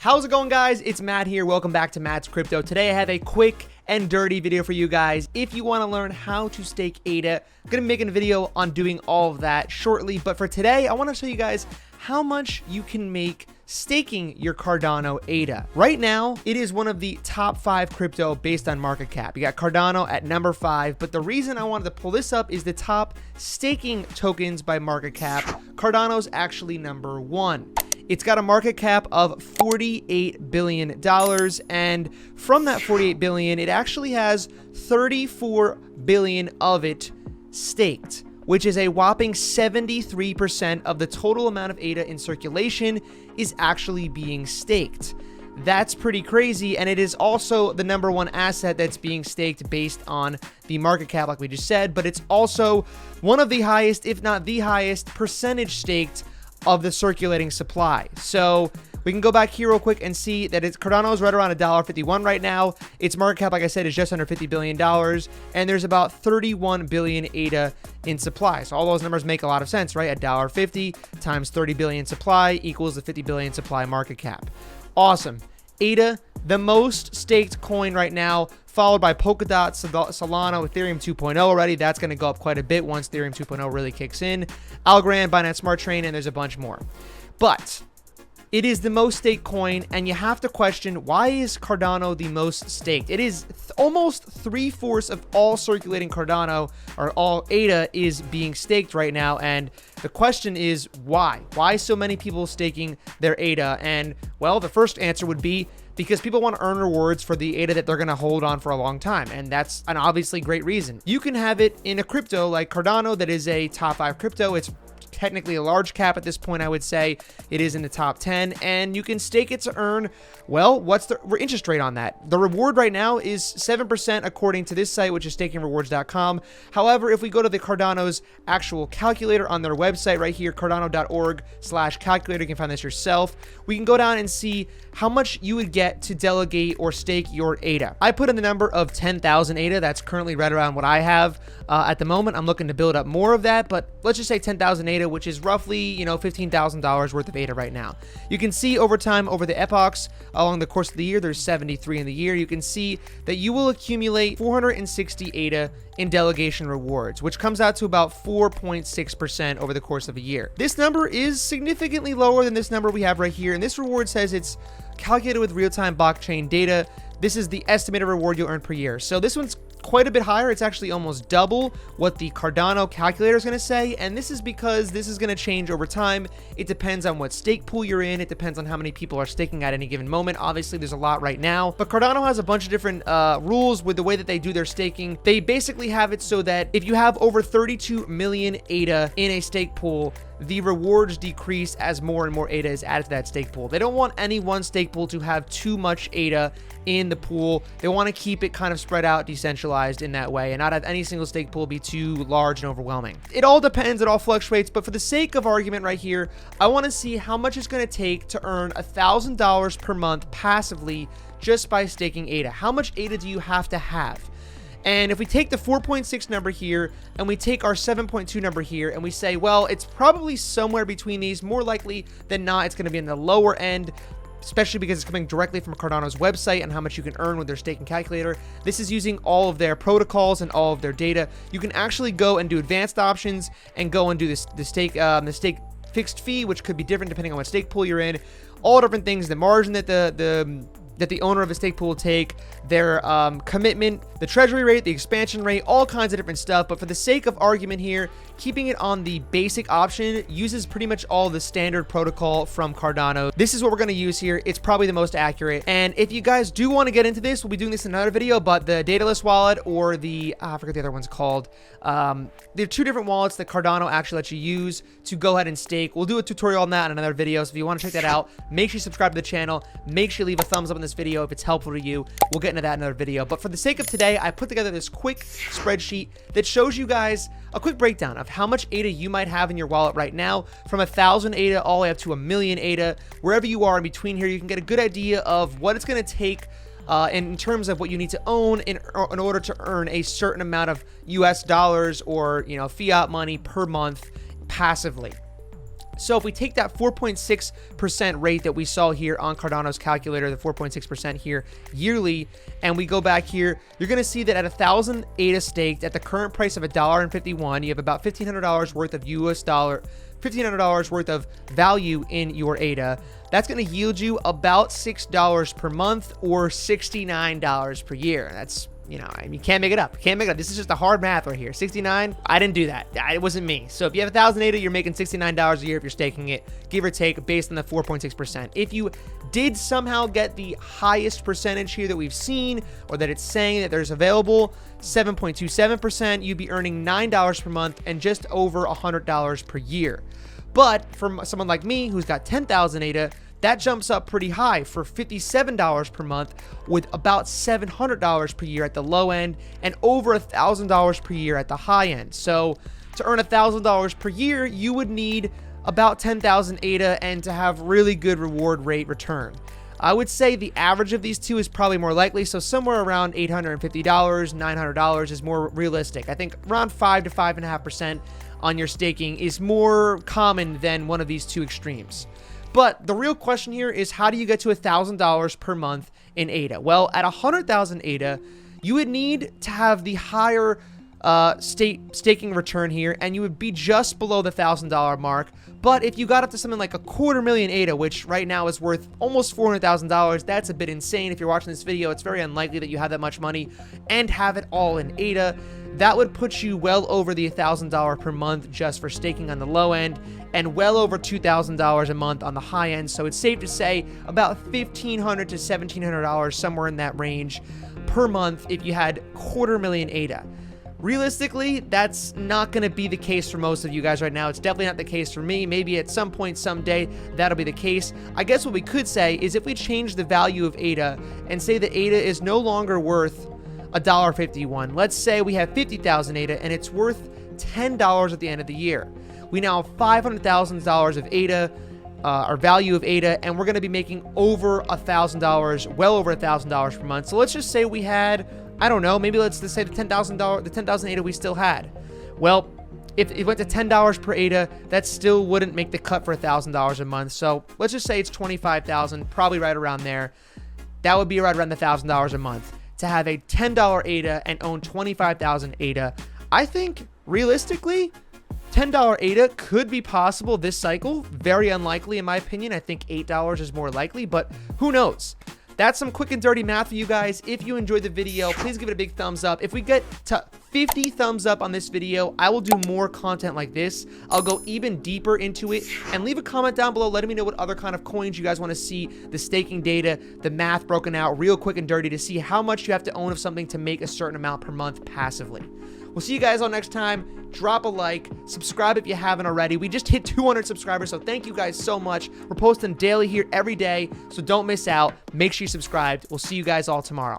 How's it going, guys? It's Matt here. Welcome back to Matt's Crypto. Today I have a quick and dirty video for you guys. If you want to learn how to stake ADA, I'm going to be making a video on doing all of that shortly. But for today, I want to show you guys how much you can make staking your Cardano ADA. Right now, it is one of the top 5 crypto based on market cap. You got Cardano at number 5, but the reason I wanted to pull this up is the top staking tokens by market cap. Cardano's actually number 1. It's got a market cap of $48 billion, and from that $48 billion, it actually has $34 billion of it staked, which is a whopping 73% of the total amount of ADA in circulation is actually being staked. That's pretty crazy, and it is also the number 1 asset that's being staked based on the market cap, like we just said, but it's also one of the highest, if not the highest, percentage staked of the circulating supply. So we can go back here real quick and see that Cardano is right around $1.51 right now. Its market cap, like I said, is just under $50 billion, and there's about 31 billion ADA in supply. So all those numbers make a lot of sense, right? $1.50 times 30 billion supply equals the 50 billion supply market cap. Awesome. ADA, the most staked coin right now, followed by Polkadot, Solana, Ethereum 2.0 already. That's going to go up quite a bit once Ethereum 2.0 really kicks in. Algorand, Binance Smart Chain, and there's a bunch more. But it is the most staked coin, and you have to question, why is Cardano the most staked? It is almost 3/4 of all circulating Cardano, or all ADA, is being staked right now, and the question is, why? Why so many people staking their ADA? And, well, the first answer would be because people want to earn rewards for the ADA that they're going to hold on for a long time, and that's an obviously great reason. You can have it in a crypto like Cardano that is a top 5 crypto. It's technically a large cap at this point. I would say it is in the top 10, and you can stake it to earn, well, what's the interest rate on that? The reward right now is 7% according to this site, which is stakingrewards.com. However, if we go to the Cardano's actual calculator on their website right here, cardano.org/calculator, you can find this yourself. We can go down and see how much you would get to delegate or stake your ADA. I put in the number of 10,000 ADA. That's currently right around what I have at the moment. I'm looking to build up more of that, but let's just say 10,000 ADA, which is roughly, $15,000 worth of ADA right now. You can see over time, over the epochs, along the course of the year, there's 73 in the year. You can see that you will accumulate 460 ADA in delegation rewards, which comes out to about 4.6% over the course of a year. This number is significantly lower than this number we have right here, and this reward says it's calculated with real-time blockchain data. This is the estimated reward you'll earn per year. So this one's quite a bit higher. It's actually almost double what the Cardano Calculator is going to say, and this is because this is going to change over time. It depends on what stake pool you're in. It depends on how many people are staking at any given moment. Obviously, there's a lot right now, but Cardano has a bunch of different rules with the way that they do their staking. They basically have it so that if you have over 32 million ADA in a stake pool, the rewards decrease as more and more ADA is added to that stake pool. They don't want any one stake pool to have too much ADA in the pool. They want to keep it kind of spread out, decentralized in that way, and not have any single stake pool be too large and overwhelming. It all depends, it all fluctuates, but for the sake of argument right here, I want to see how much it's going to take to earn $1,000 per month passively just by staking ADA. How much ADA do you have to have? And if we take the 4.6 number here and we take our 7.2 number here and we say, well, it's probably somewhere between these, more likely than not, it's going to be in the lower end, especially because it's coming directly from Cardano's website and how much you can earn with their staking calculator. This is using all of their protocols and all of their data. You can actually go and do advanced options and go and do the stake fixed fee, which could be different depending on what stake pool you're in. All different things, the margin that the owner of a stake pool will take, their commitment, the treasury rate, the expansion rate, all kinds of different stuff. But for the sake of argument here, keeping it on the basic option uses pretty much all the standard protocol from Cardano. This is what we're going to use here. It's probably the most accurate. And if you guys do want to get into this, we'll be doing this in another video, but the dataless wallet or the, I forget the other one's called. There are 2 different wallets that Cardano actually lets you use to go ahead and stake. We'll do a tutorial on that in another video. So if you want to check that out, make sure you subscribe to the channel. Make sure you leave a thumbs up on this video if it's helpful to you. We'll get into that in another video. But for the sake of today, I put together this quick spreadsheet that shows you guys a quick breakdown of how much ADA you might have in your wallet right now, from 1,000 ADA all the way up to 1,000,000 ADA. Wherever you are in between here, you can get a good idea of what it's going to take in terms of what you need to own in order to earn a certain amount of US dollars or, fiat money per month passively. So if we take that 4.6% rate that we saw here on Cardano's calculator, the 4.6% here yearly, and we go back here, you're going to see that at 1,000 ADA staked at the current price of $1.51, you have about $1,500 worth of $1,500 worth of value in your ADA. That's going to yield you about $6 per month or $69 per year. That's, you know, I mean, you can't make it up. Can't make it up. This is just a hard math right here. 69, I didn't do that. It wasn't me. So if you have 1,000 ADA, you're making $69 a year if you're staking it, give or take, based on the 4.6%. If you did somehow get the highest percentage here that we've seen, or that it's saying that there's available, 7.27%, you'd be earning $9 per month and just over $100 per year. But for someone like me who's got 10,000 ADA, that jumps up pretty high for $57 per month, with about $700 per year at the low end and over $1,000 per year at the high end. So to earn $1,000 per year, you would need about 10,000 ADA and to have really good reward rate return. I would say the average of these two is probably more likely, so somewhere around $850, $900 is more realistic. I think around 5 to 5.5% on your staking is more common than one of these two extremes. But the real question here is, how do you get to $1,000 per month in ADA? Well, at 100,000 ADA, you would need to have the higher staking return here, and you would be just below the $1,000 mark. But if you got up to something like $250,000 ADA, which right now is worth almost $400,000, that's a bit insane. If you're watching this video, it's very unlikely that you have that much money and have it all in ADA. That would put you well over the $1,000 per month just for staking on the low end, and well over $2,000 a month on the high end. So it's safe to say about $1,500 to $1,700, somewhere in that range per month if you had $250,000 ADA. Realistically, that's not going to be the case for most of you guys right now. It's definitely not the case for me. Maybe at some point someday that'll be the case. I guess what we could say is, if we change the value of ADA and say that ADA is no longer worth $1.51. Let's say we have 50,000 ADA and it's worth $10 at the end of the year. We now have $500,000 of ADA, our value of ADA, and we're going to be making over $1,000, well over $1,000 per month. So let's just say we had, I don't know, maybe let's just say the $10,000 ADA we still had. Well, if it went to $10 per ADA, that still wouldn't make the cut for $1,000 a month. So let's just say it's $25,000, probably right around there. That would be right around the $1,000 a month. To have a $10 ADA and own 25,000 ADA, I think realistically, $10 ADA could be possible this cycle. Very unlikely in my opinion. I think $8 is more likely, but who knows? That's some quick and dirty math for you guys. If you enjoyed the video, please give it a big thumbs up. If we get to 50 thumbs up on this video, I will do more content like this. I'll go even deeper into it, and leave a comment down below letting me know what other kind of coins you guys want to see, the staking data, the math broken out real quick and dirty to see how much you have to own of something to make a certain amount per month passively. We'll see you guys all next time. Drop a like, subscribe if you haven't already. We just hit 200 subscribers, so thank you guys so much. We're posting daily here every day, so don't miss out. Make sure you subscribe. We'll see you guys all tomorrow.